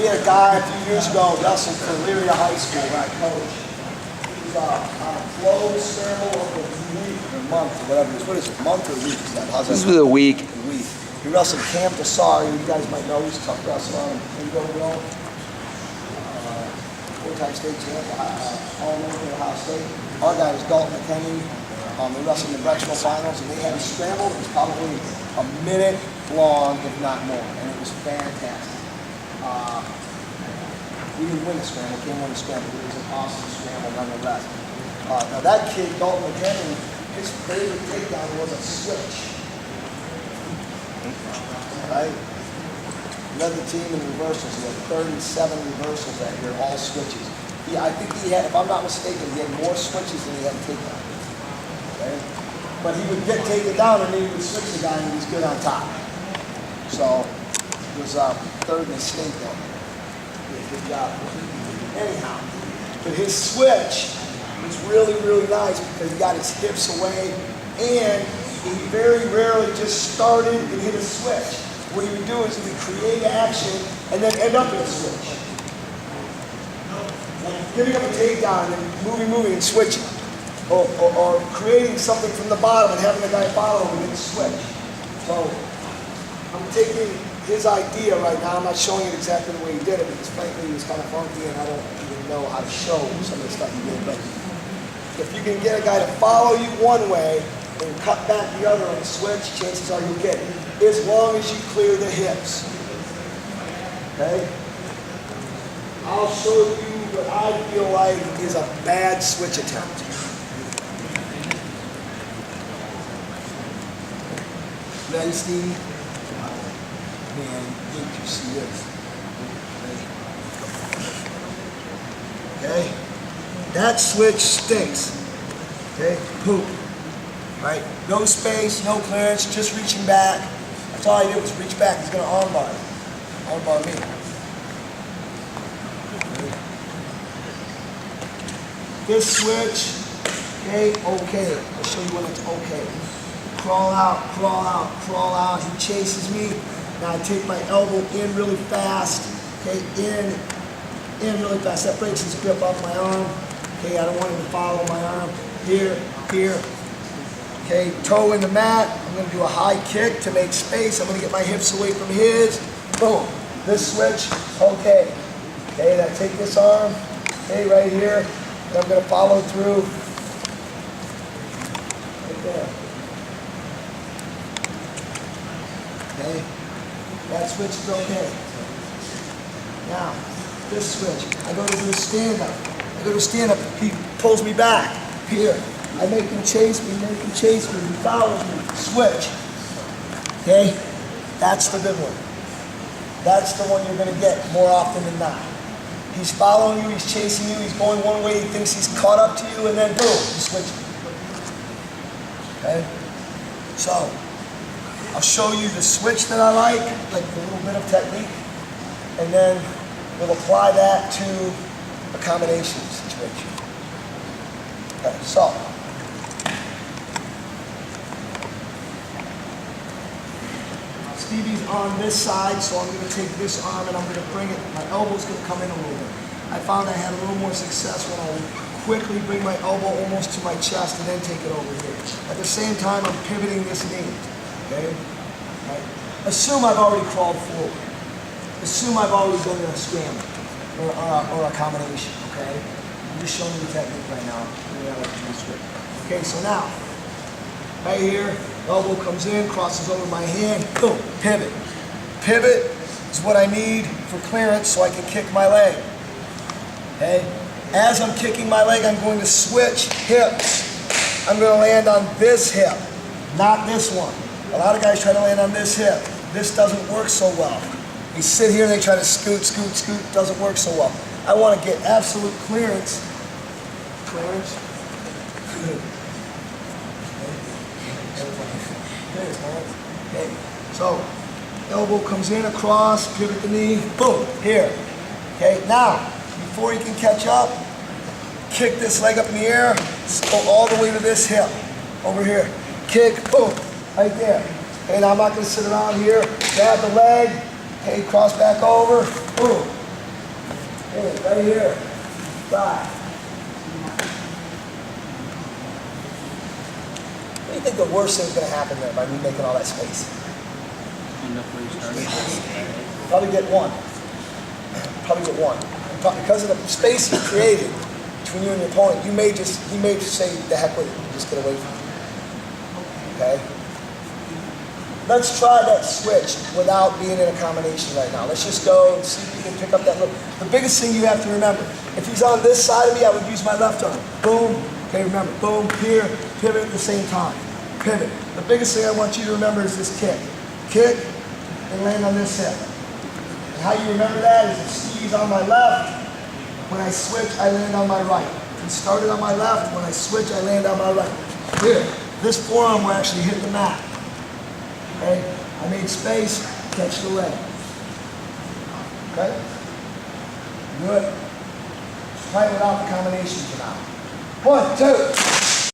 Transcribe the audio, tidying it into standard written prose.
We had a guy a few years ago wrestled for Elyria High School, right, coach. He was on a closed scramble of the week or month or whatever it is. What is it, month or week? How's that? This was a week. A week. He wrestled Camp Desari. You guys might know he's a tough wrestler on Bingo. Four-time state champ, All-American at Ohio State. Our guy was Dalton McKinney. We wrestled in the Brexville finals, and they had a scramble. It was probably a minute long, if not more, and it was fantastic. We didn't win the scramble, came win the scramble, but it was an awesome scramble nonetheless. Now that kid, Dalton McKinney, his favorite takedown was a switch. Right? Led the team in reversals. He had 37 reversals that year, all switches. I think he had, if I'm not mistaken, he had more switches than he had takedowns. Okay? But he would get taken down and then he would switch the guy and he was good on top. So it was third in the state though. Good job. Anyhow, but his switch was really, really nice because he got his hips away and he very rarely just started and hit a switch. What he would do is he would create action and then end up in a switch. Like giving up a takedown and then moving and switching. Or creating something from the bottom and having the guy follow him and then switch. So I'm taking his idea right now. I'm not showing it exactly the way he did it because frankly he was kind of funky and I don't even know how to show some of the stuff he did. But if you can get a guy to follow you one way and cut back the other on the switch, chances are you'll get it. As long as you clear the hips. Okay? I'll show you what I feel like is a bad switch attempt. Ready, Steve? Man, wait till you see this. Okay? That switch stinks. Okay? Poop. Right? No space, no clearance, just reaching back. That's all I did was reach back. He's going to armbar. Armbar me. This switch, okay, okay. I'll show you when it's okay. Crawl out, crawl out, crawl out. He chases me. Now I take my elbow in really fast. Okay, in really fast. That breaks his grip off my arm. Okay, I don't want him to follow my arm. Here, here. Okay, toe in the mat. I'm going to do a high kick to make space. I'm going to get my hips away from his. Boom. This switch, okay. Okay, then I take this arm, okay, right here, and I'm going to follow through. Right there. Okay, that switch is okay. Now, this switch, I go to do a stand-up. I go to stand-up, he pulls me back. Here, I make him chase me, he follows me, switch. Okay, that's the good one. That's the one you're going to get more often than not. He's following you, he's chasing you, he's going one way, he thinks he's caught up to you, and then boom, you switch. Okay? So, I'll show you the switch that I like a little bit of technique, and then we'll apply that to a combination situation. Okay, so. Stevie's on this side, so I'm going to take this arm and I'm going to bring it, my elbow's going to come in a little bit. I found I had a little more success when I would quickly bring my elbow almost to my chest and then take it over here. At the same time, I'm pivoting this knee. Okay? Right. Assume I've already crawled forward. Assume I've already done a scramble or a combination. Okay? I'm just showing you the technique right now. Okay, so now, right here, elbow comes in, crosses over my hand, boom, pivot. Pivot is what I need for clearance so I can kick my leg. Okay? As I'm kicking my leg, I'm going to switch hips. I'm going to land on this hip, not this one. A lot of guys try to land on this hip. This doesn't work so well. They sit here and they try to scoot, scoot, scoot. Doesn't work so well. I want to get absolute clearance. Clearance. Okay. So, elbow comes in across, pivot the knee, boom, here. Okay, now, before he can catch up, kick this leg up in the air, go all the way to this hip, over here. Kick, boom, right there. Okay, now I'm not going to sit around here, grab the leg, okay, cross back over, boom. Hey, right here. 5. What do you think the worst thing is going to happen there by me making all that space? End up where you started. Probably get 1. Probably get 1. Because of the space you created between you and your opponent, he may just say, the heck with it, just get away from it. Okay? Let's try that switch without being in a combination right now. Let's just go and see if we can pick up that look. The biggest thing you have to remember, if he's on this side of me, I would use my left arm. Boom. Okay, remember, boom, here, pivot at the same time. Pivot. The biggest thing I want you to remember is this kick. Kick and land on this hip. And how you remember that is if Steve's on my left, when I switch, I land on my right. If he started on my left, when I switch, I land on my right. Here, this forearm will actually hit the mat. Okay? I made space, catch the leg. Okay? Good. Try it without the combination for now. 1, 2.